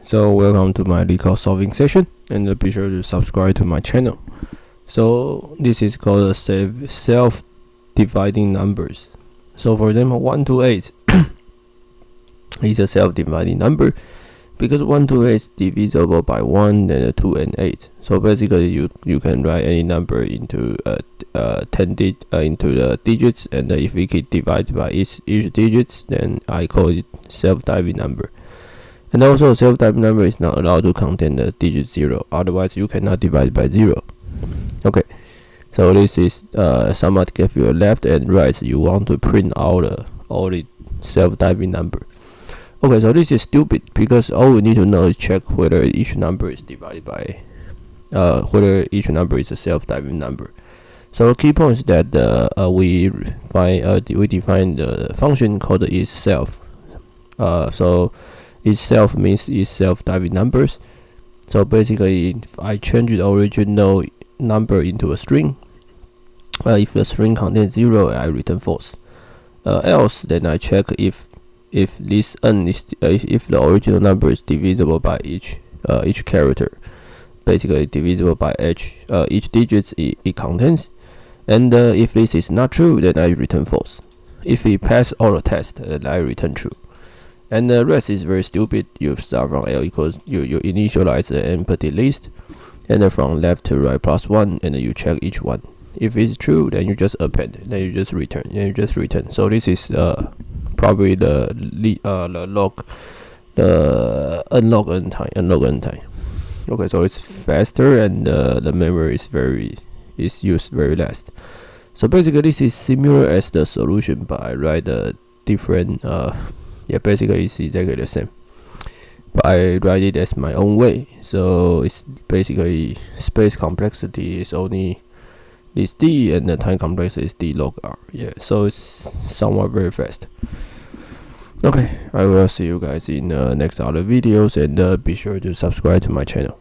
So welcome to my Leetcode solving session, and be sure to subscribe to my channel. So this is called self-dividing numbers. So for example, 1 to 8 is a self-dividing number because 1 to 8 is divisible by 1, then 2 and 8. So basically, you can write any number into into the digits, and if we can divide by each digits, then I call it self-dividing number. And also, self-dividing number is not allowed to contain the digit 0. Otherwise, you cannot divide by 0. Okay, so this is somewhat give you a left and right. You want to print out all the self-dividing number. Okay, so this is stupid because all we need to know is check whether each number is divided by whether each number is a self-dividing number. So the key point is that we define the function called isSelf. So itself means is self-dividing numbers. So basically, if I change the original number into a string, if the string contains 0, I return false. Else, then I check if this n is if the original number is divisible by each character, basically divisible by each digit it contains. And if this is not true, then I return false. If we pass all the tests, then I return true. And the rest is very stupid. You start from L equals, you initialize the empty list, and then from left to right +1, and then you check each one. If it's true, then you just append, then you just return, So this is probably the unlog n time. Okay, so it's faster, and the memory is used very less. So basically, this is similar as the solution, but I write a different basically it's exactly the same, but I write it as my own way. So it's basically space complexity is only this d, and the time complexity is d log r. Yeah, so it's somewhat very fast. Okay, I will see you guys in next other videos, and be sure to subscribe to my channel.